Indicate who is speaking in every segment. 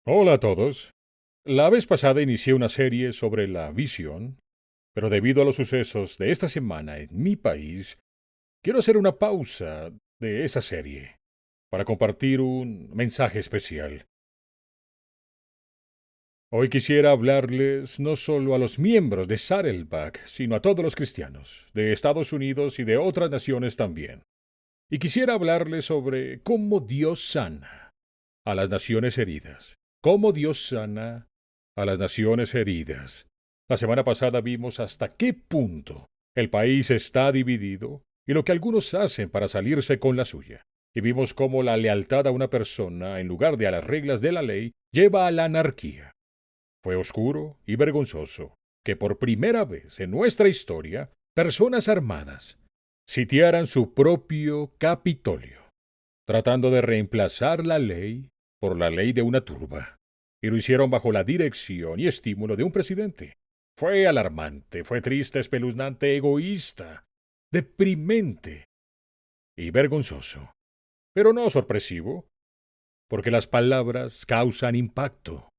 Speaker 1: Hola a todos. La vez pasada inicié una serie sobre la visión, pero debido a los sucesos de esta semana en mi país, quiero hacer una pausa de esa serie para compartir un mensaje especial. Hoy quisiera hablarles no solo a los miembros de Saddleback, sino a todos los cristianos, de Estados Unidos y de otras naciones también. Y quisiera hablarles sobre cómo Dios sana a las naciones heridas. Cómo Dios sana a las naciones heridas. La semana pasada vimos hasta qué punto el país está dividido y lo que algunos hacen para salirse con la suya. Y vimos cómo la lealtad a una persona, en lugar de a las reglas de la ley, lleva a la anarquía. Fue oscuro y vergonzoso que por primera vez en nuestra historia personas armadas sitiaran su propio Capitolio, tratando de reemplazar la ley por la ley de una turba, y lo hicieron bajo la dirección y estímulo de un presidente. Fue alarmante, fue triste, espeluznante, egoísta, deprimente y vergonzoso, pero no sorpresivo, porque las palabras causan impacto.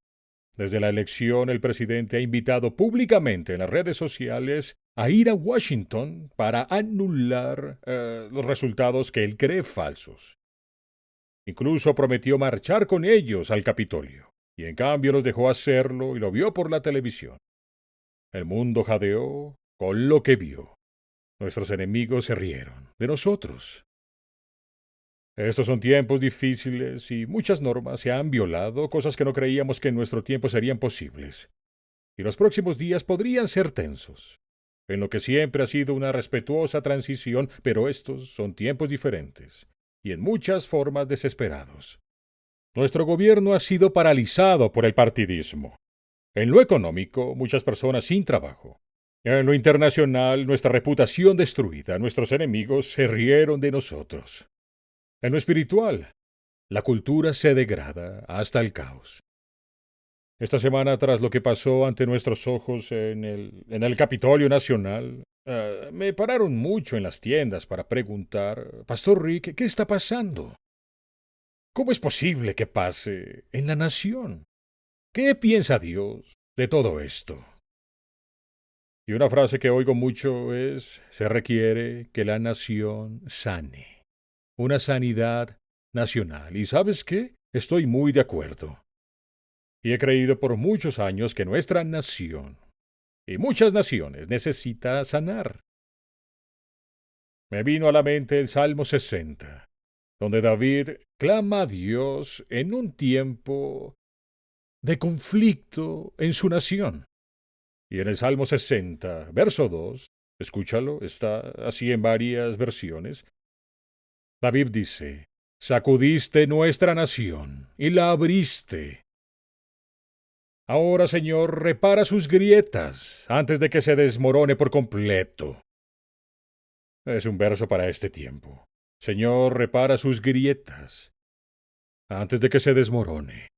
Speaker 1: Desde la elección, el presidente ha invitado públicamente en las redes sociales a ir a Washington para anular los resultados que él cree falsos. Incluso prometió marchar con ellos al Capitolio, y en cambio los dejó hacerlo y lo vio por la televisión. El mundo jadeó con lo que vio. Nuestros enemigos se rieron de nosotros. Estos son tiempos difíciles y muchas normas se han violado, cosas que no creíamos que en nuestro tiempo serían posibles. Y los próximos días podrían ser tensos, en lo que siempre ha sido una respetuosa transición, pero estos son tiempos diferentes y en muchas formas desesperados. Nuestro gobierno ha sido paralizado por el partidismo. En lo económico, muchas personas sin trabajo. En lo internacional, nuestra reputación destruida. Nuestros enemigos se rieron de nosotros. En lo espiritual, la cultura se degrada hasta el caos. Esta semana, tras lo que pasó ante nuestros ojos en el Capitolio Nacional, me pararon mucho en las tiendas para preguntar, Pastor Rick, ¿qué está pasando? ¿Cómo es posible que pase en la nación? ¿Qué piensa Dios de todo esto? Y una frase que oigo mucho es, se requiere que la nación sane. Una sanidad nacional. ¿Y sabes qué? Estoy muy de acuerdo. Y he creído por muchos años que nuestra nación, y muchas naciones, necesita sanar. Me vino a la mente el Salmo 60, donde David clama a Dios en un tiempo de conflicto en su nación. Y en el Salmo 60, verso 2, escúchalo, está así en varias versiones, David dice, sacudiste nuestra nación y la abriste. Ahora, Señor, repara sus grietas antes de que se desmorone por completo. Es un verso para este tiempo. Señor, repara sus grietas antes de que se desmorone.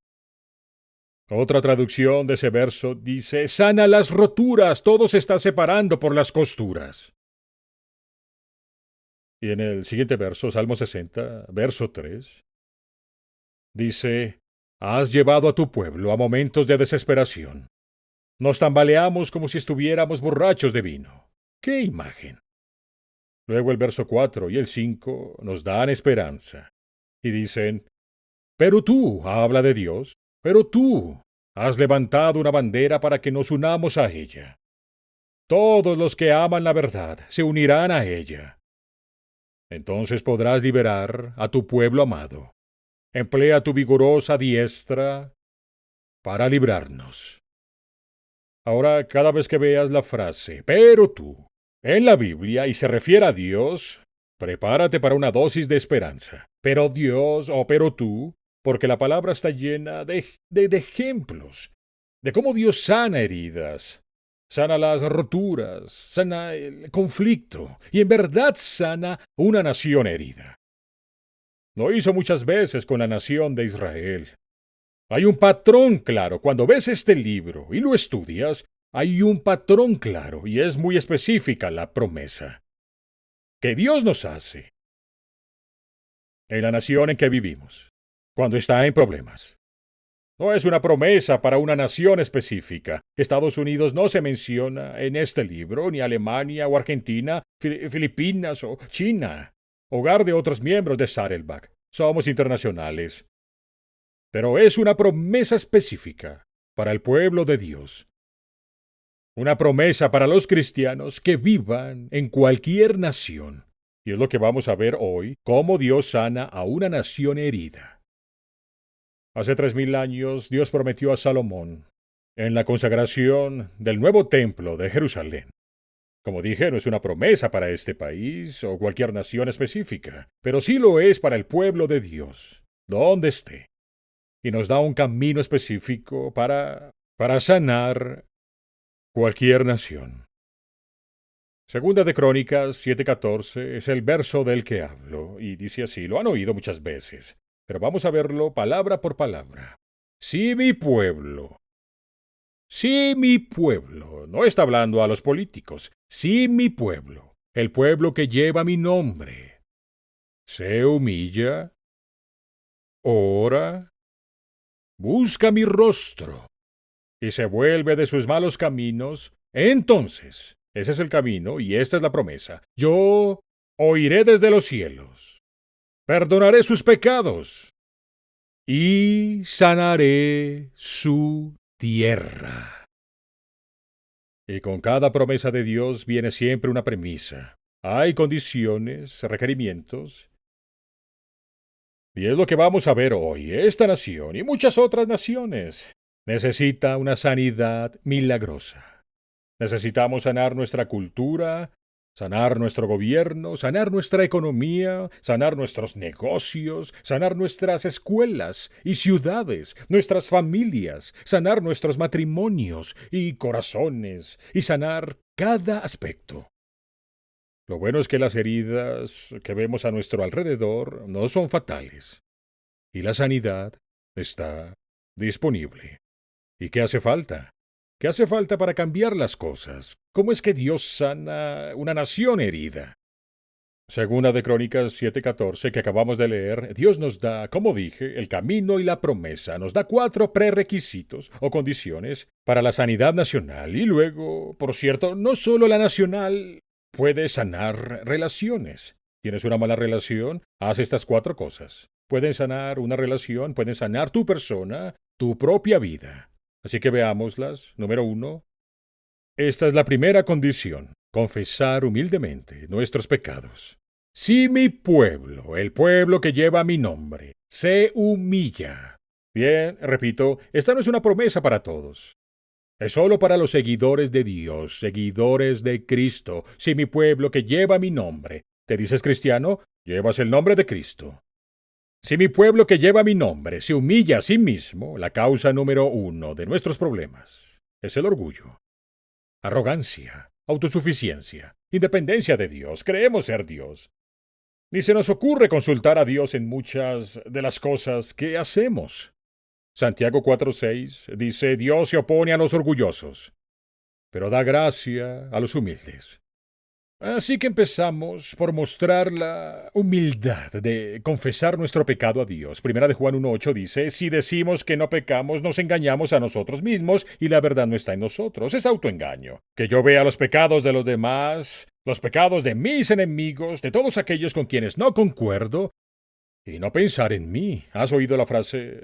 Speaker 1: Otra traducción de ese verso dice, sana las roturas, todo se está separando por las costuras. Y en el siguiente verso, Salmo 60, verso 3, dice, has llevado a tu pueblo a momentos de desesperación. Nos tambaleamos como si estuviéramos borrachos de vino. ¡Qué imagen! Luego el verso 4 y el 5 nos dan esperanza. Y dicen, pero tú, habla de Dios, pero tú has levantado una bandera para que nos unamos a ella. Todos los que aman la verdad se unirán a ella. Entonces podrás liberar a tu pueblo amado. Emplea tu vigorosa diestra para librarnos. Ahora, cada vez que veas la frase, pero tú, en la Biblia y se refiere a Dios, prepárate para una dosis de esperanza. Pero Dios o pero tú, porque la palabra está llena de ejemplos de cómo Dios sana heridas, sana las roturas, sana el conflicto y en verdad sana una nación herida. Lo hizo muchas veces con la nación de Israel. Hay un patrón claro. Cuando ves este libro y lo estudias, hay un patrón claro y es muy específica la promesa que Dios nos hace en la nación en que vivimos, cuando está en problemas. No es una promesa para una nación específica. Estados Unidos no se menciona en este libro, ni Alemania o Argentina, Filipinas o China, hogar de otros miembros de Saddleback. Somos internacionales. Pero es una promesa específica para el pueblo de Dios. Una promesa para los cristianos que vivan en cualquier nación. Y es lo que vamos a ver hoy, cómo Dios sana a una nación herida. Hace 3000 años Dios prometió a Salomón, en la consagración del nuevo templo de Jerusalén. Como dije, no es una promesa para este país o cualquier nación específica, pero sí lo es para el pueblo de Dios, donde esté. Y nos da un camino específico para sanar cualquier nación. Segunda de Crónicas 7:14 es el verso del que hablo, y dice así, lo han oído muchas veces, pero vamos a verlo palabra por palabra. Si mi pueblo, no está hablando a los políticos, si mi pueblo, el pueblo que lleva mi nombre, se humilla, ora, busca mi rostro, y se vuelve de sus malos caminos, entonces, ese es el camino y esta es la promesa. Yo oiré desde los cielos, perdonaré sus pecados y sanaré su tierra. Y con cada promesa de Dios viene siempre una premisa. Hay condiciones, requerimientos. Y es lo que vamos a ver hoy. Esta nación y muchas otras naciones necesita una sanidad milagrosa. Necesitamos sanar nuestra cultura, sanar nuestro gobierno, sanar nuestra economía, sanar nuestros negocios, sanar nuestras escuelas y ciudades, nuestras familias, sanar nuestros matrimonios y corazones, y sanar cada aspecto. Lo bueno es que las heridas que vemos a nuestro alrededor no son fatales, y la sanidad está disponible. ¿Y qué hace falta? ¿Qué hace falta para cambiar las cosas? ¿Cómo es que Dios sana una nación herida? Segunda de Crónicas 7:14 que acabamos de leer, Dios nos da, como dije, el camino y la promesa. Nos da 4 prerequisitos o condiciones para la sanidad nacional. Y luego, por cierto, no solo la nacional puede sanar relaciones. ¿Tienes una mala relación? Haz estas 4 cosas. Pueden sanar una relación, pueden sanar tu persona, tu propia vida. Así que veámoslas. Número 1. Esta es la primera condición. Confesar humildemente nuestros pecados. Si mi pueblo, el pueblo que lleva mi nombre, se humilla. Bien, repito, esta no es una promesa para todos. Es solo para los seguidores de Dios, seguidores de Cristo. Si mi pueblo que lleva mi nombre, ¿te dices cristiano? Llevas el nombre de Cristo. Si mi pueblo que lleva mi nombre se humilla a sí mismo, la causa número 1 de nuestros problemas es el orgullo, arrogancia, autosuficiencia, independencia de Dios, creemos ser Dios. Ni se nos ocurre consultar a Dios en muchas de las cosas que hacemos. Santiago 4:6 dice, Dios se opone a los orgullosos, pero da gracia a los humildes. Así que empezamos por mostrar la humildad de confesar nuestro pecado a Dios. Primera de Juan 1:8 dice, si decimos que no pecamos, nos engañamos a nosotros mismos y la verdad no está en nosotros. Es autoengaño. Que yo vea los pecados de los demás, los pecados de mis enemigos, de todos aquellos con quienes no concuerdo, y no pensar en mí. ¿Has oído la frase,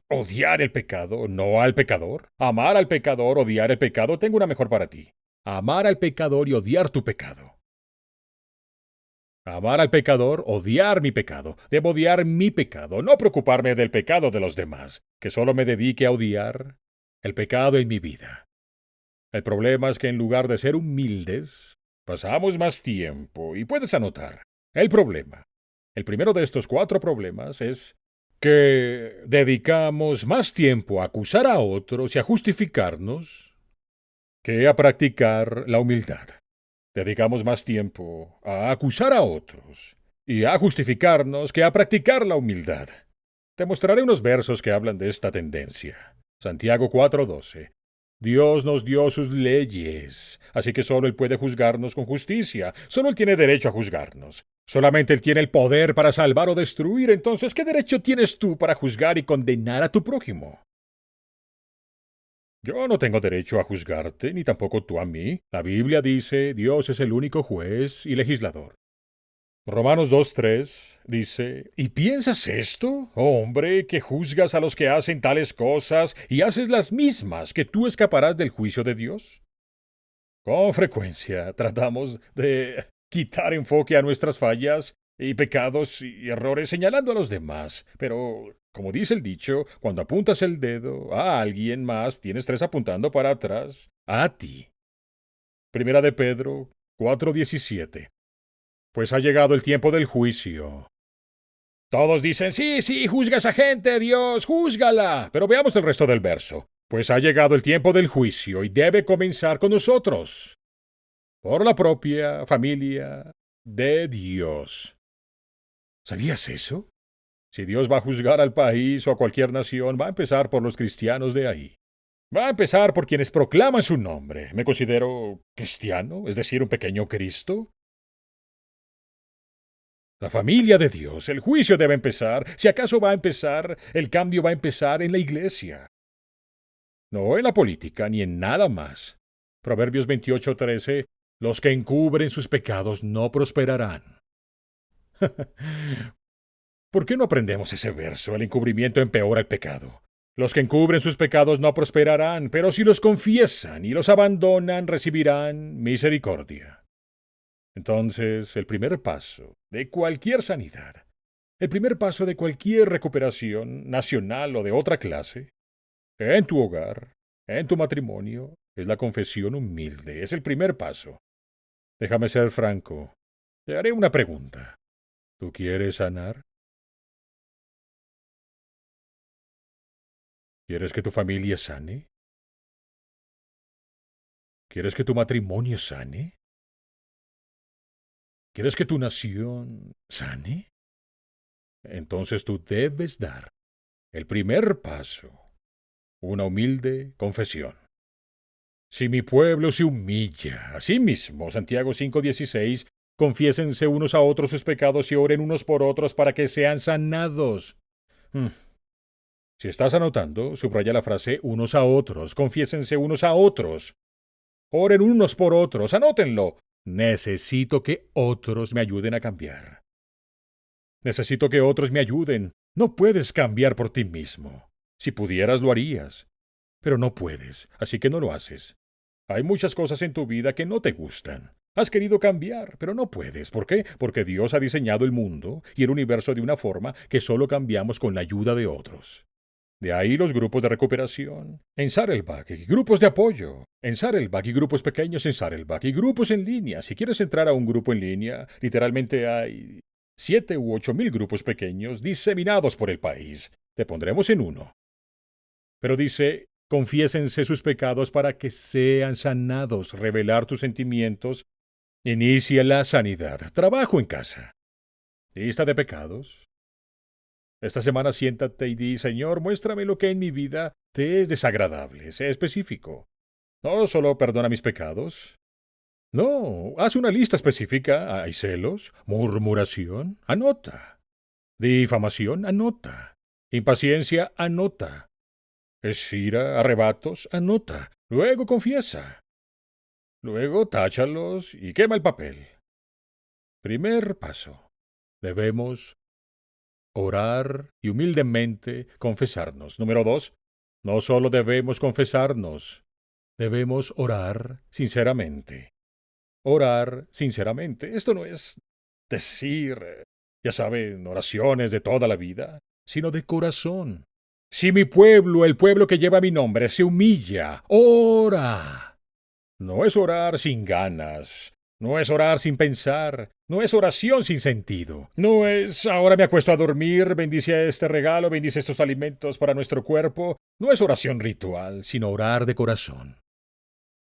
Speaker 1: odiar el pecado, no al pecador? Amar al pecador, odiar el pecado, tengo una mejor para ti. Amar al pecador y odiar tu pecado. Amar al pecador, odiar mi pecado. Debo odiar mi pecado, no preocuparme del pecado de los demás, que solo me dedique a odiar el pecado en mi vida. El problema es que en lugar de ser humildes, pasamos más tiempo, y puedes anotar, el problema. El primero de estos 4 problemas es que dedicamos más tiempo a acusar a otros y a justificarnos que a practicar la humildad. Dedicamos más tiempo a acusar a otros y a justificarnos que a practicar la humildad. Te mostraré unos versos que hablan de esta tendencia. Santiago 4:12. Dios nos dio sus leyes, así que solo Él puede juzgarnos con justicia. Solo Él tiene derecho a juzgarnos. Solamente Él tiene el poder para salvar o destruir. Entonces, ¿qué derecho tienes tú para juzgar y condenar a tu prójimo? Yo no tengo derecho a juzgarte, ni tampoco tú a mí. La Biblia dice, Dios es el único juez y legislador. Romanos 2:3 dice, ¿y piensas esto, oh hombre, que juzgas a los que hacen tales cosas y haces las mismas, que tú escaparás del juicio de Dios? Con frecuencia tratamos de quitar enfoque a nuestras fallas y pecados y errores señalando a los demás, pero, como dice el dicho, cuando apuntas el dedo a alguien más, tienes tres apuntando para atrás, a ti. Primera de Pedro 4:17. Pues ha llegado el tiempo del juicio. Todos dicen, sí, sí, juzga a esa gente, Dios, júzgala. Pero veamos el resto del verso. Pues ha llegado el tiempo del juicio y debe comenzar con nosotros, por la propia familia de Dios. ¿Sabías eso? Si Dios va a juzgar al país o a cualquier nación, va a empezar por los cristianos de ahí. Va a empezar por quienes proclaman su nombre. ¿Me considero cristiano? Es decir, un pequeño Cristo. La familia de Dios, el juicio debe empezar. Si acaso va a empezar, el cambio va a empezar en la iglesia. No en la política ni en nada más. Proverbios 28:13. Los que encubren sus pecados no prosperarán. ¿Por qué no aprendemos ese verso? El encubrimiento empeora el pecado. Los que encubren sus pecados no prosperarán, pero si los confiesan y los abandonan, recibirán misericordia. Entonces, el primer paso de cualquier sanidad, el primer paso de cualquier recuperación nacional o de otra clase, en tu hogar, en tu matrimonio, es la confesión humilde. Es el primer paso. Déjame ser franco. Te haré una pregunta. ¿Tú quieres sanar? ¿Quieres que tu familia sane? ¿Quieres que tu matrimonio sane? ¿Quieres que tu nación sane? Entonces tú debes dar el primer paso, una humilde confesión. Si mi pueblo se humilla, a sí mismo, Santiago 5:16, confiésense unos a otros sus pecados y oren unos por otros para que sean sanados. Si estás anotando, subraya la frase unos a otros, confiésense unos a otros. Oren unos por otros, anótenlo. Necesito que otros me ayuden a cambiar. Necesito que otros me ayuden. No puedes cambiar por ti mismo. Si pudieras, lo harías. Pero no puedes, así que no lo haces. Hay muchas cosas en tu vida que no te gustan. Has querido cambiar, pero no puedes. ¿Por qué? Porque Dios ha diseñado el mundo y el universo de una forma que solo cambiamos con la ayuda de otros. De ahí los grupos de recuperación en Saddleback y grupos de apoyo en Saddleback y grupos pequeños en Saddleback y grupos en línea. Si quieres entrar a un grupo en línea, literalmente hay 7 u 8 mil grupos pequeños diseminados por el país. Te pondremos en uno. Pero dice, confiésense sus pecados para que sean sanados, revelar tus sentimientos. Inicia la sanidad. Trabajo en casa. Lista de pecados. Esta semana siéntate y di, Señor, muéstrame lo que en mi vida te es desagradable. Sé específico. No solo perdona mis pecados. No, haz una lista específica. ¿Hay celos? ¿Murmuración? Anota. ¿Difamación? Anota. ¿Impaciencia? Anota. ¿Es ira? ¿Arrebatos? Anota. Luego confiesa. Luego táchalos y quema el papel. Primer paso. Debemos orar y humildemente confesarnos. Número 2. No solo debemos confesarnos, debemos orar sinceramente. Orar sinceramente. Esto no es decir, ya saben, oraciones de toda la vida, sino de corazón. Si mi pueblo, el pueblo que lleva mi nombre, se humilla, ora. No es orar sin ganas, no es orar sin pensar, no es oración sin sentido, no es ahora me acuesto a dormir, bendice este regalo, bendice estos alimentos para nuestro cuerpo, no es oración ritual, sino orar de corazón.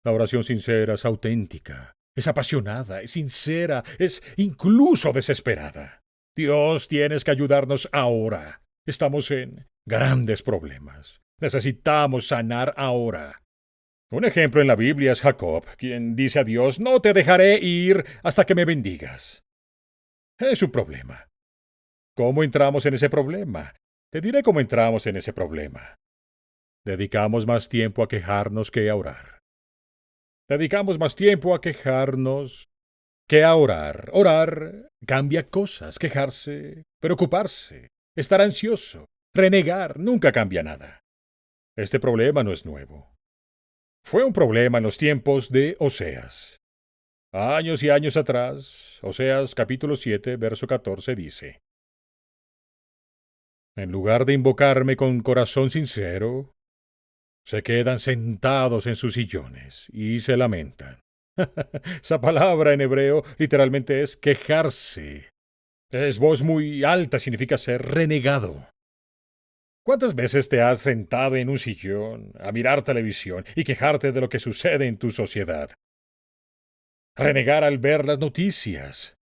Speaker 1: La oración sincera es auténtica, es apasionada, es sincera, es incluso desesperada. Dios, tienes que ayudarnos ahora. Estamos en grandes problemas. Necesitamos sanar ahora. Un ejemplo en la Biblia es Jacob, quien dice a Dios, no te dejaré ir hasta que me bendigas. Es un problema. ¿Cómo entramos en ese problema? Te diré cómo entramos en ese problema. Dedicamos más tiempo a quejarnos que a orar. Dedicamos más tiempo a quejarnos que a orar. Orar cambia cosas. Quejarse, preocuparse, estar ansioso, renegar, nunca cambia nada. Este problema no es nuevo. Fue un problema en los tiempos de Oseas. Años y años atrás, Oseas capítulo 7, verso 14 dice: En lugar de invocarme con corazón sincero, se quedan sentados en sus sillones y se lamentan. Esa palabra en hebreo literalmente es quejarse. Es voz muy alta, significa ser renegado. ¿Cuántas veces te has sentado en un sillón a mirar televisión y quejarte de lo que sucede en tu sociedad? Renegar al ver las noticias.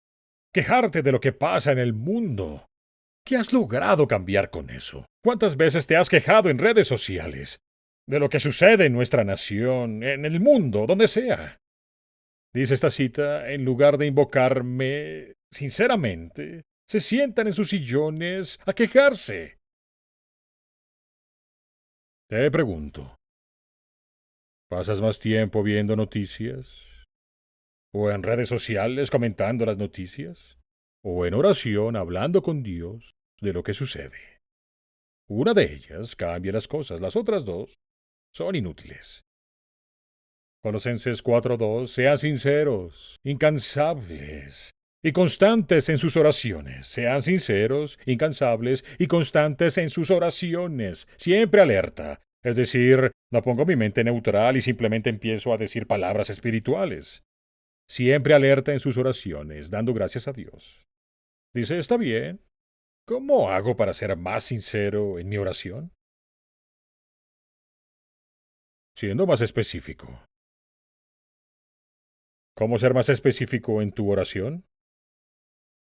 Speaker 1: Quejarte de lo que pasa en el mundo. ¿Qué has logrado cambiar con eso? ¿Cuántas veces te has quejado en redes sociales de lo que sucede en nuestra nación, en el mundo, donde sea? Dice esta cita, en lugar de invocarme sinceramente, se sientan en sus sillones a quejarse. Te pregunto, ¿pasas más tiempo viendo noticias? ¿O en redes sociales comentando las noticias? ¿O en oración hablando con Dios de lo que sucede? Una de ellas cambia las cosas, las otras dos son inútiles. Colosenses 4:2, sean sinceros, incansables y constantes en sus oraciones. Sean sinceros, incansables y constantes en sus oraciones, siempre alerta. Es decir, no pongo mi mente neutral y simplemente empiezo a decir palabras espirituales. Siempre alerta en sus oraciones, dando gracias a Dios. Dice, está bien. ¿Cómo hago para ser más sincero en mi oración? Siendo más específico. ¿Cómo ser más específico en tu oración?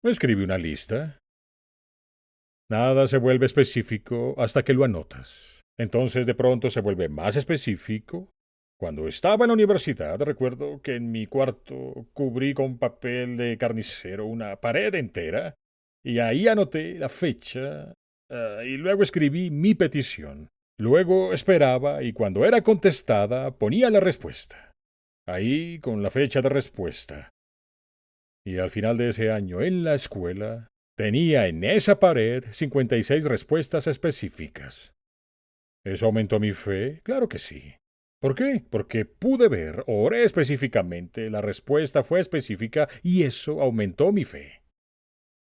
Speaker 1: Escribe una lista. Nada se vuelve específico hasta que lo anotas. Entonces de pronto se vuelve más específico. Cuando estaba en la universidad, recuerdo que en mi cuarto cubrí con papel de carnicero una pared entera y ahí anoté la fecha y luego escribí mi petición. Luego esperaba y cuando era contestada ponía la respuesta. Ahí con la fecha de respuesta. Y al final de ese año en la escuela tenía en esa pared 56 respuestas específicas. ¿Eso aumentó mi fe? Claro que sí. ¿Por qué? Porque pude ver, oré específicamente, la respuesta fue específica y eso aumentó mi fe.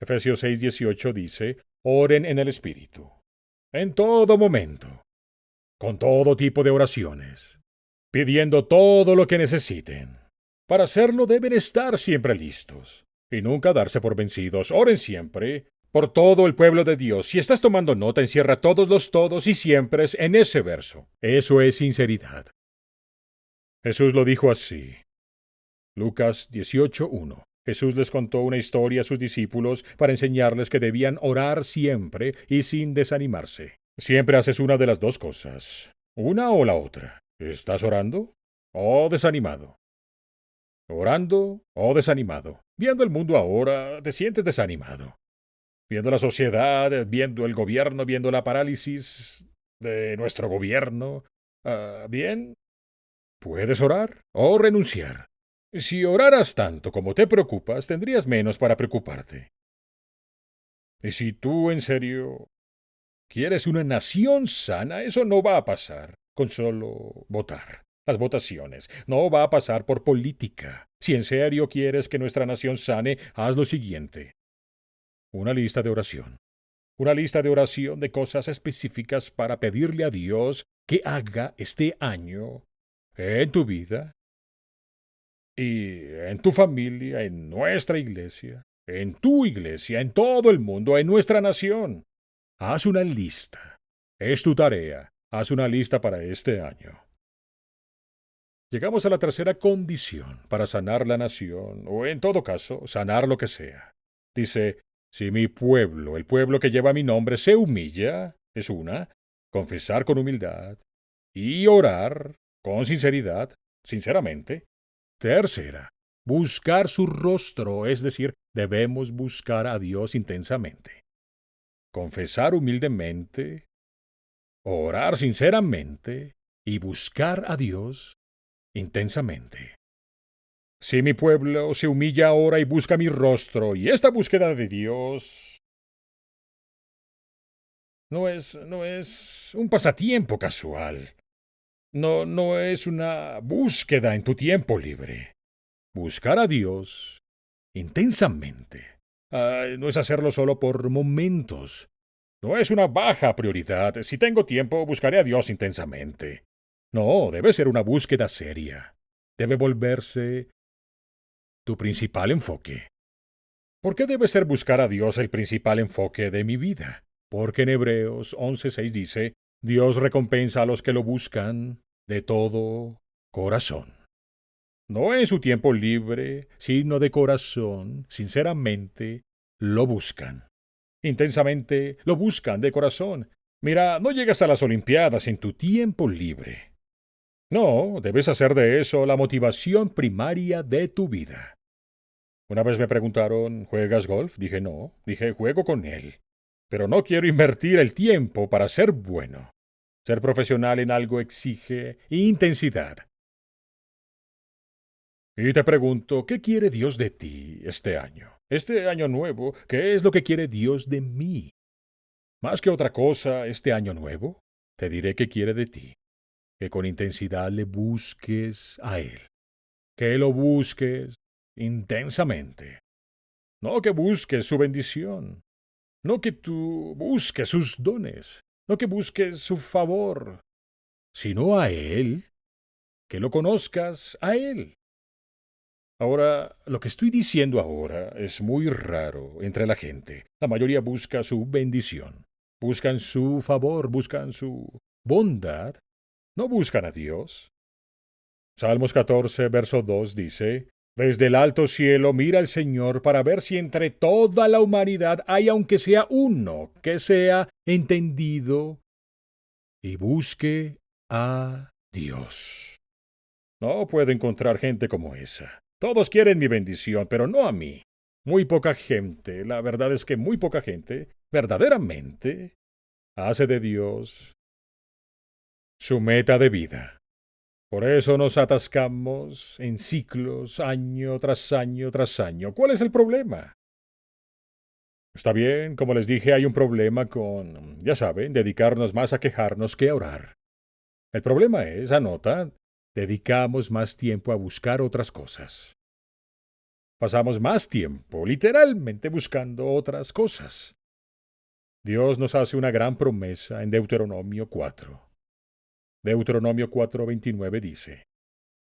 Speaker 1: Efesios 6:18 dice, oren en el Espíritu, en todo momento, con todo tipo de oraciones, pidiendo todo lo que necesiten. Para hacerlo deben estar siempre listos y nunca darse por vencidos. Oren siempre por todo el pueblo de Dios. Si estás tomando nota, encierra todos los todos y siempre en ese verso. Eso es sinceridad. Jesús lo dijo así. Lucas 18:1. Jesús les contó una historia a sus discípulos para enseñarles que debían orar siempre y sin desanimarse. Siempre haces una de las dos cosas, una o la otra. ¿Estás orando o desanimado? Orando o desanimado. Viendo el mundo ahora, te sientes desanimado. Viendo la sociedad, viendo el gobierno, viendo la parálisis de nuestro gobierno. Bien, puedes orar o renunciar. Si oraras tanto como te preocupas, tendrías menos para preocuparte. Y si tú en serio quieres una nación sana, eso no va a pasar con solo votar. Las votaciones. No va a pasar por política. Si en serio quieres que nuestra nación sane, haz lo siguiente. Una lista de oración. Una lista de oración de cosas específicas para pedirle a Dios que haga este año en tu vida y en tu familia, en nuestra iglesia, en tu iglesia, en todo el mundo, en nuestra nación. Haz una lista. Es tu tarea. Haz una lista para este año. Llegamos a la tercera condición para sanar la nación, o en todo caso, sanar lo que sea. Dice, si mi pueblo, el pueblo que lleva mi nombre, se humilla, es una, confesar con humildad y orar con sinceridad, sinceramente. Tercera, buscar su rostro, es decir, debemos buscar a Dios intensamente. Confesar humildemente orar sinceramente y buscar a Dios intensamente. Si mi pueblo se humilla ahora y busca mi rostro, y esta búsqueda de Dios no es un pasatiempo casual, no es una búsqueda en tu tiempo libre. Buscar a Dios intensamente. No es hacerlo solo por momentos. No es una baja prioridad. Si tengo tiempo, buscaré a Dios intensamente. No, debe ser una búsqueda seria. Debe volverse tu principal enfoque. ¿Por qué debe ser buscar a Dios el principal enfoque de mi vida? Porque en Hebreos 11:6 dice, Dios recompensa a los que lo buscan de todo corazón. No en su tiempo libre, sino de corazón, sinceramente, lo buscan. Intensamente lo buscan de corazón. Mira, no llegas a las Olimpiadas en tu tiempo libre. No, debes hacer de eso la motivación primaria de tu vida. Una vez me preguntaron, ¿juegas golf? Dije no, dije juego con él. Pero no quiero invertir el tiempo para ser bueno. Ser profesional en algo exige intensidad. Y te pregunto, ¿qué quiere Dios de ti este año? Este año nuevo, ¿qué es lo que quiere Dios de mí? Más que otra cosa, este año nuevo, te diré que quiere de ti. Que con intensidad le busques a Él. Que lo busques intensamente. No que busques su bendición. No que tú busques sus dones. No que busques su favor. Sino a Él. Que lo conozcas a Él. Ahora, lo que estoy diciendo ahora es muy raro entre la gente. La mayoría busca su bendición. Buscan su favor, buscan su bondad. No buscan a Dios. Salmos 14, verso 2 dice, Desde el alto cielo mira el Señor para ver si entre toda la humanidad hay aunque sea uno que sea entendido y busque a Dios. No puedo encontrar gente como esa. Todos quieren mi bendición, pero no a mí. Muy poca gente, la verdad es que muy poca gente, verdaderamente, hace de Dios su meta de vida. Por eso nos atascamos en ciclos, año tras año tras año. ¿Cuál es el problema? Está bien, como les dije, hay un problema con, ya saben, dedicarnos más a quejarnos que a orar. El problema es, anota, dedicamos más tiempo a buscar otras cosas. Pasamos más tiempo, literalmente, buscando otras cosas. Dios nos hace una gran promesa en Deuteronomio 4. Deuteronomio 4:29 dice,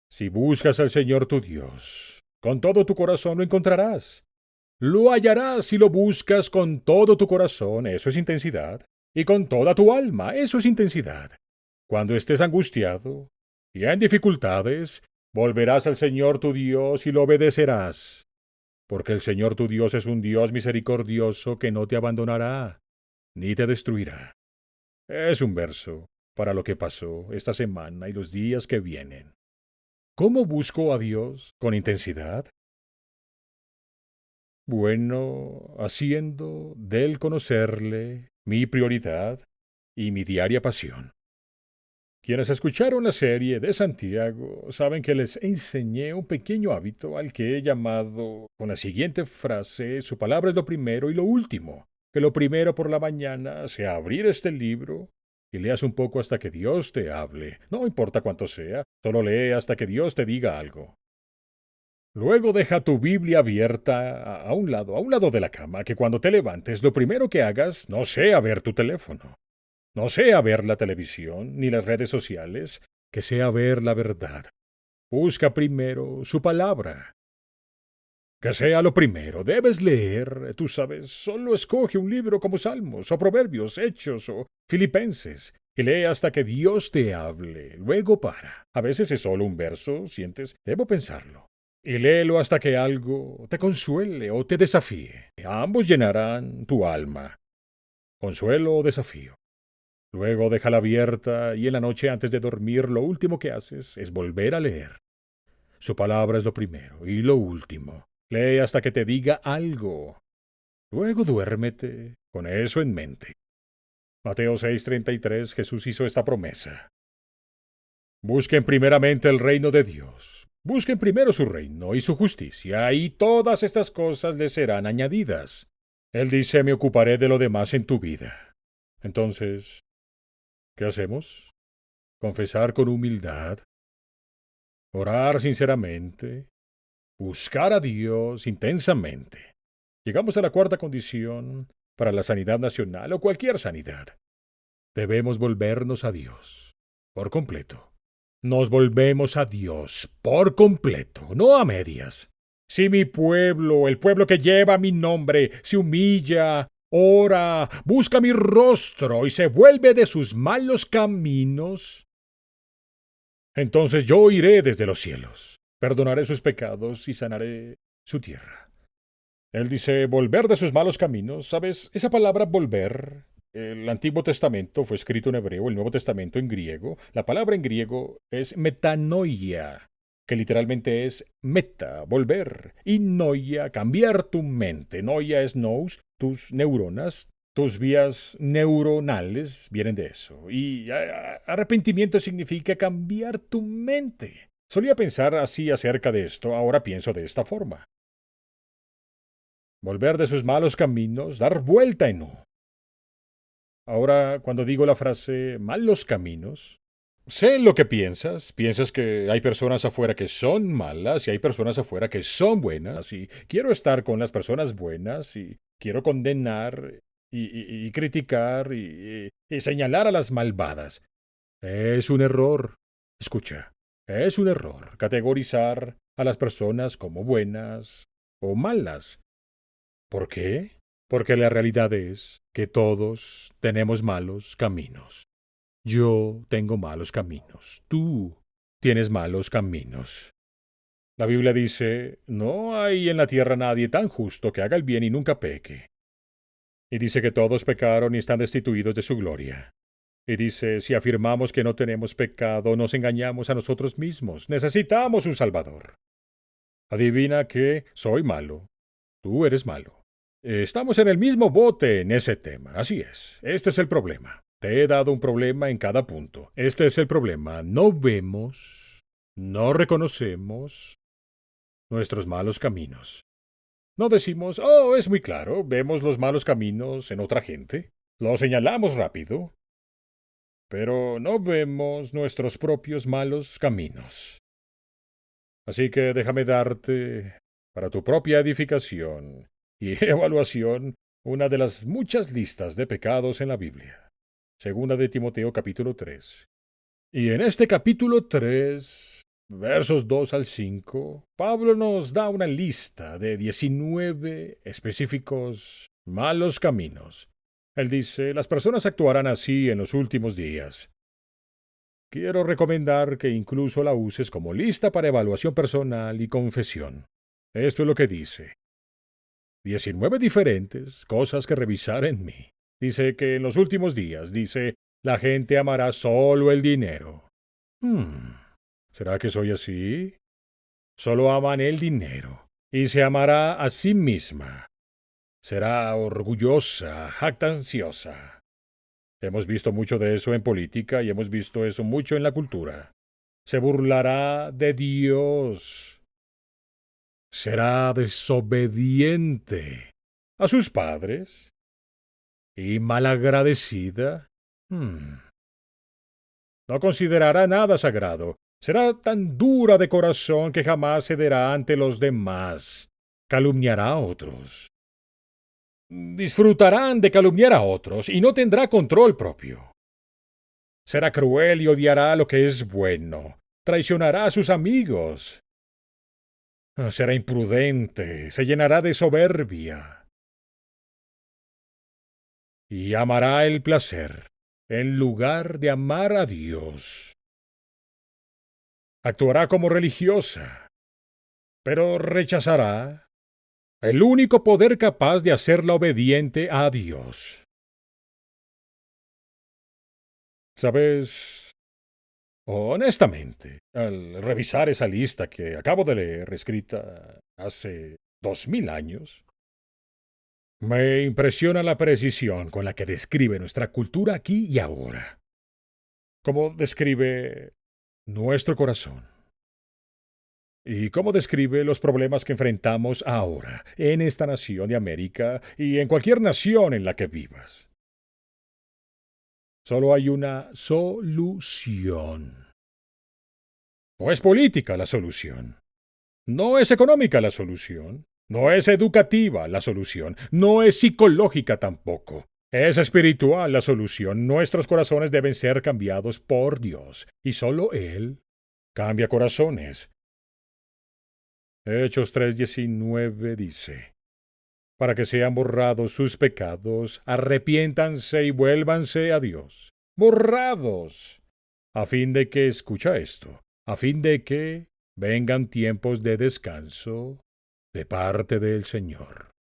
Speaker 1: Si buscas al Señor tu Dios, con todo tu corazón lo encontrarás. Lo hallarás si lo buscas con todo tu corazón, eso es intensidad, y con toda tu alma, eso es intensidad. Cuando estés angustiado y en dificultades, volverás al Señor tu Dios y lo obedecerás, porque el Señor tu Dios es un Dios misericordioso que no te abandonará, ni te destruirá. Es un verso para lo que pasó esta semana y los días que vienen. ¿Cómo busco a Dios con intensidad? Bueno, haciendo del conocerle mi prioridad y mi diaria pasión. Quienes escucharon la serie de Santiago saben que les enseñé un pequeño hábito al que he llamado con la siguiente frase, su palabra es lo primero y lo último. Que lo primero por la mañana sea abrir este libro y leas un poco hasta que Dios te hable. No importa cuánto sea, solo lee hasta que Dios te diga algo. Luego deja tu Biblia abierta a un lado de la cama, que cuando te levantes lo primero que hagas no sea ver tu teléfono, no sea ver la televisión ni las redes sociales, que sea ver la verdad. Busca primero su palabra. Que sea lo primero. Debes leer, tú sabes, solo escoge un libro como Salmos, o Proverbios, Hechos, o Filipenses, y lee hasta que Dios te hable. Luego para. A veces es solo un verso, sientes, debo pensarlo. Y léelo hasta que algo te consuele o te desafíe. Ambos llenarán tu alma. Consuelo o desafío. Luego déjala abierta y en la noche antes de dormir lo último que haces es volver a leer. Su palabra es lo primero y lo último. Lee hasta que te diga algo. Luego duérmete con eso en mente. Mateo 6:33, Jesús hizo esta promesa. Busquen primeramente el reino de Dios. Busquen primero su reino y su justicia, y todas estas cosas les serán añadidas. Él dice, me ocuparé de lo demás en tu vida. Entonces, ¿qué hacemos? Confesar con humildad, orar sinceramente, buscar a Dios intensamente. Llegamos a la cuarta condición para la sanidad nacional o cualquier sanidad. Debemos volvernos a Dios por completo. Nos volvemos a Dios por completo, no a medias. Si mi pueblo, el pueblo que lleva mi nombre, se humilla, ora, busca mi rostro y se vuelve de sus malos caminos, entonces yo iré desde los cielos, perdonaré sus pecados y sanaré su tierra. Él dice volver de sus malos caminos. ¿Sabes? Esa palabra volver, el Antiguo Testamento fue escrito en hebreo, el Nuevo Testamento en griego. La palabra en griego es metanoia, que literalmente es meta, volver, y noia, cambiar tu mente. Noia es nous, tus neuronas, tus vías neuronales vienen de eso. Y arrepentimiento significa cambiar tu mente. Solía pensar así acerca de esto, ahora pienso de esta forma. Volver de sus malos caminos, dar vuelta en U. Ahora, cuando digo la frase malos caminos, sé lo que piensas. Piensas que hay personas afuera que son malas y hay personas afuera que son buenas, y quiero estar con las personas buenas y quiero condenar y criticar y señalar a las malvadas. Es un error. Escucha, es un error categorizar a las personas como buenas o malas. ¿Por qué? Porque la realidad es que todos tenemos malos caminos. Yo tengo malos caminos. Tú tienes malos caminos. La Biblia dice, no hay en la tierra nadie tan justo que haga el bien y nunca peque. Y dice que todos pecaron y están destituidos de su gloria. Y dice, si afirmamos que no tenemos pecado, nos engañamos a nosotros mismos. Necesitamos un Salvador. Adivina que soy malo. Tú eres malo. Estamos en el mismo bote en ese tema. Así es. Este es el problema. Te he dado un problema en cada punto. Este es el problema. No vemos, no reconocemos nuestros malos caminos. No decimos, oh, es muy claro, vemos los malos caminos en otra gente. Lo señalamos rápido. Pero no vemos nuestros propios malos caminos. Así que déjame darte, para tu propia edificación y evaluación, una de las muchas listas de pecados en la Biblia. Segunda de Timoteo capítulo 3. Y en este capítulo 3, versos 2 al 5, Pablo nos da una lista de 19 específicos malos caminos. Él dice, las personas actuarán así en los últimos días. Quiero recomendar que incluso la uses como lista para evaluación personal y confesión. Esto es lo que dice. 19 diferentes cosas que revisar en mí. Dice que en los últimos días, dice, la gente amará solo el dinero. ¿Será que soy así? Solo aman el dinero y se amará a sí misma. Será orgullosa, jactanciosa. Hemos visto mucho de eso en política y hemos visto eso mucho en la cultura. Se burlará de Dios. Será desobediente a sus padres y malagradecida. No considerará nada sagrado. Será tan dura de corazón que jamás cederá ante los demás. Calumniará a otros. Disfrutarán de calumniar a otros y no tendrá control propio. Será cruel y odiará lo que es bueno. Traicionará a sus amigos. Será imprudente, se llenará de soberbia. Y amará el placer en lugar de amar a Dios. Actuará como religiosa, pero rechazará el único poder capaz de hacerla obediente a Dios. ¿Sabes? Honestamente, al revisar esa lista que acabo de leer, escrita hace 2000 años, Me impresiona la precisión con la que describe nuestra cultura aquí y ahora. Cómo describe nuestro corazón. Y cómo describe los problemas que enfrentamos ahora, en esta nación de América y en cualquier nación en la que vivas. Solo hay una solución. No es política la solución. No es económica la solución. No es educativa la solución. No es psicológica tampoco. Es espiritual la solución. Nuestros corazones deben ser cambiados por Dios. Y solo Él cambia corazones. Hechos 3:19 dice, para que sean borrados sus pecados, arrepiéntanse y vuélvanse a Dios. Borrados. A fin de que, escucha esto, a fin de que vengan tiempos de descanso de parte del Señor.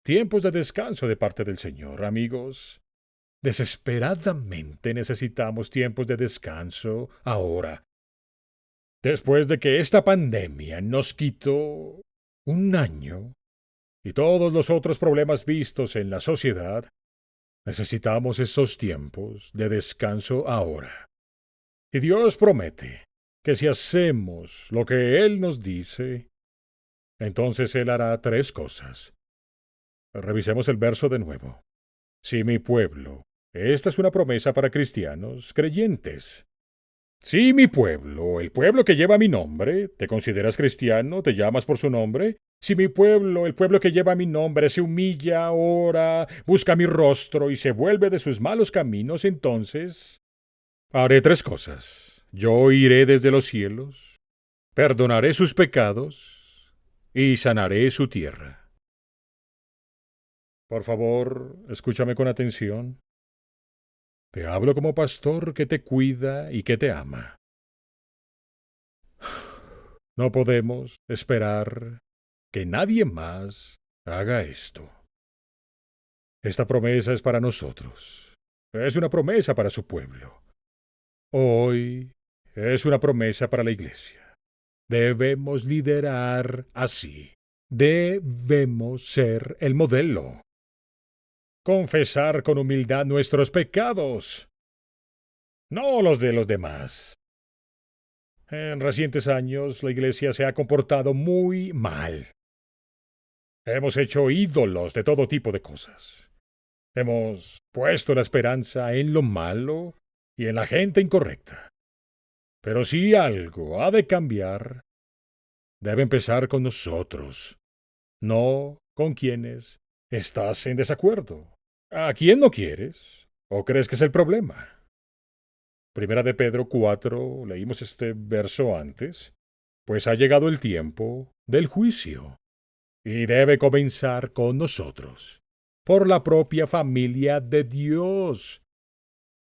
Speaker 1: Tiempos de descanso de parte del Señor, amigos. Desesperadamente necesitamos tiempos de descanso ahora. Después de que esta pandemia nos quitó un año y todos los otros problemas vistos en la sociedad, necesitamos esos tiempos de descanso ahora. Y Dios promete que si hacemos lo que Él nos dice, entonces Él hará tres cosas. Revisemos el verso de nuevo. Si mi pueblo, esta es una promesa para cristianos creyentes. Si mi pueblo, el pueblo que lleva mi nombre, ¿te consideras cristiano? ¿Te llamas por su nombre? Si mi pueblo, el pueblo que lleva mi nombre, se humilla, ora, busca mi rostro y se vuelve de sus malos caminos, entonces haré tres cosas. Yo iré desde los cielos, perdonaré sus pecados y sanaré su tierra. Por favor, escúchame con atención. Te hablo como pastor que te cuida y que te ama. No podemos esperar que nadie más haga esto. Esta promesa es para nosotros. Es una promesa para su pueblo. Hoy es una promesa para la iglesia. Debemos liderar así. Debemos ser el modelo. Confesar con humildad nuestros pecados, no los de los demás. En recientes años la iglesia se ha comportado muy mal. Hemos hecho ídolos de todo tipo de cosas. Hemos puesto la esperanza en lo malo y en la gente incorrecta. Pero si algo ha de cambiar, debe empezar con nosotros, no con quienes estás en desacuerdo. ¿A quién no quieres? ¿O crees que es el problema? Primera de Pedro 4, leímos este verso antes, pues ha llegado el tiempo del juicio, y debe comenzar con nosotros, por la propia familia de Dios.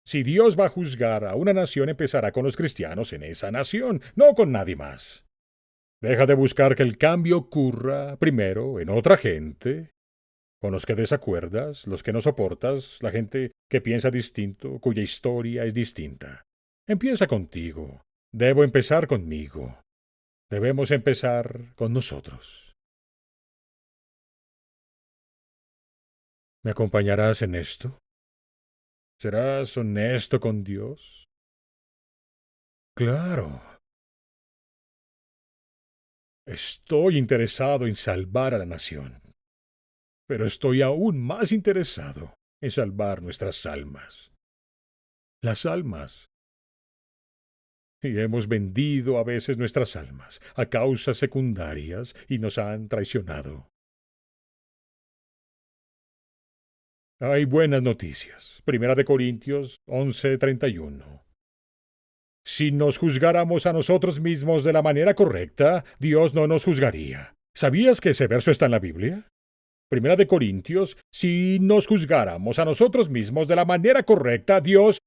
Speaker 1: Si Dios va a juzgar a una nación, empezará con los cristianos en esa nación, no con nadie más. Deja de buscar que el cambio ocurra primero en otra gente, con los que desacuerdas, los que no soportas, la gente que piensa distinto, cuya historia es distinta. Empieza contigo. Debo empezar conmigo. Debemos empezar con nosotros. ¿Me acompañarás en esto? ¿Serás honesto con Dios? Claro. Estoy interesado en salvar a la nación, pero estoy aún más interesado en salvar nuestras almas. Las almas. Y hemos vendido a veces nuestras almas a causas secundarias y nos han traicionado. Hay buenas noticias. Primera de Corintios 11:31. Si nos juzgáramos a nosotros mismos de la manera correcta, Dios no nos juzgaría. ¿Sabías que ese verso está en la Biblia? Primera de Corintios, si nos juzgáramos a nosotros mismos de la manera correcta, Dios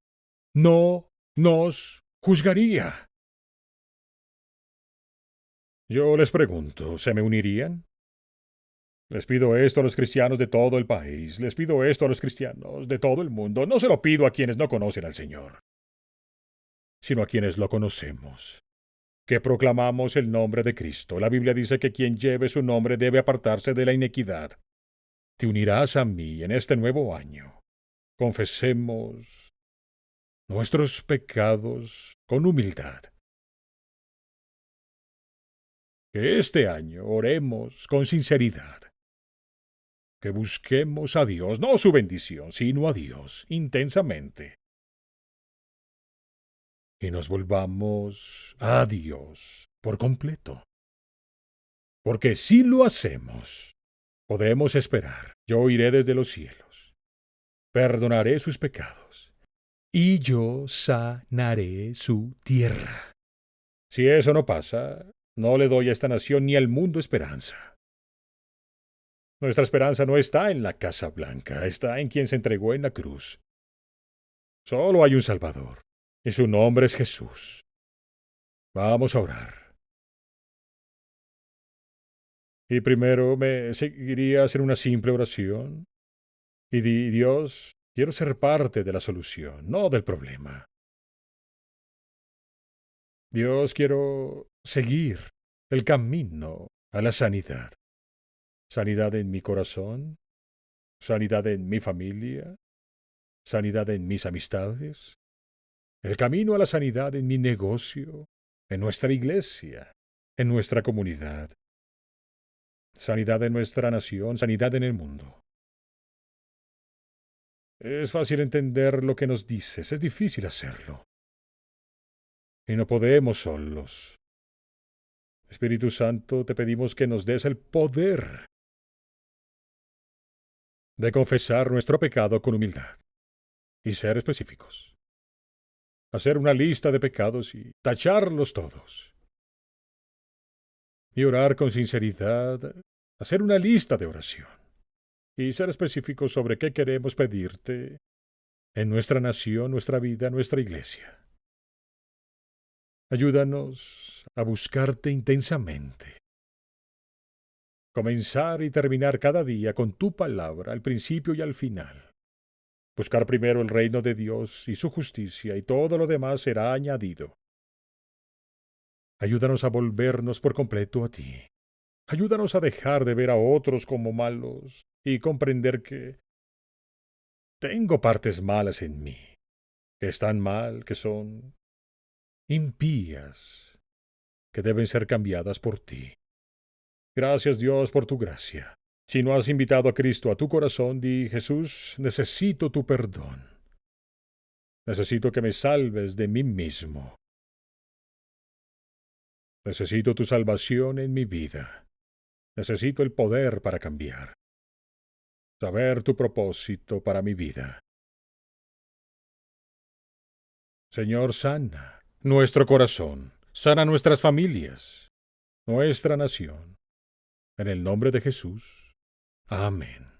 Speaker 1: no nos juzgaría. Yo les pregunto, ¿se me unirían? Les pido esto a los cristianos de todo el país, les pido esto a los cristianos de todo el mundo, no se lo pido a quienes no conocen al Señor, sino a quienes lo conocemos, que proclamamos el nombre de Cristo. La Biblia dice que quien lleve su nombre debe apartarse de la iniquidad. te unirás a mí en este nuevo año. Confesemos nuestros pecados con humildad. Que este año oremos con sinceridad. Que busquemos a Dios, no su bendición, sino a Dios intensamente. Y nos volvamos a Dios por completo. Porque si lo hacemos, podemos esperar. Yo iré desde los cielos, perdonaré sus pecados, y yo sanaré su tierra. Si eso no pasa, no le doy a esta nación ni al mundo esperanza. Nuestra esperanza no está en la Casa Blanca, está en quien se entregó en la cruz. Solo hay un Salvador, y su nombre es Jesús. Vamos a orar. Y primero me seguiría a hacer una simple oración. Y Dios, quiero ser parte de la solución, no del problema. Dios, quiero seguir el camino a la sanidad. Sanidad en mi corazón, sanidad en mi familia, sanidad en mis amistades, el camino a la sanidad en mi negocio, en nuestra iglesia, en nuestra comunidad, sanidad en nuestra nación, sanidad en el mundo. Es fácil entender lo que nos dices, es difícil hacerlo. Y no podemos solos. Espíritu Santo, te pedimos que nos des el poder de confesar nuestro pecado con humildad y ser específicos. Hacer una lista de pecados y tacharlos todos. Y orar con sinceridad, hacer una lista de oración y ser específicos sobre qué queremos pedirte en nuestra nación, nuestra vida, nuestra iglesia. Ayúdanos a buscarte intensamente. Comenzar y terminar cada día con tu palabra al principio y al final. Buscar primero el reino de Dios y su justicia y todo lo demás será añadido. Ayúdanos a volvernos por completo a ti. Ayúdanos a dejar de ver a otros como malos y comprender que tengo partes malas en mí, que están mal, que son impías, que deben ser cambiadas por ti. Gracias, Dios, por tu gracia. Si no has invitado a Cristo a tu corazón, di: Jesús, necesito tu perdón. Necesito que me salves de mí mismo. Necesito tu salvación en mi vida. Necesito el poder para cambiar. Saber tu propósito para mi vida. Señor, sana nuestro corazón, sana nuestras familias, nuestra nación. En el nombre de Jesús. Amén.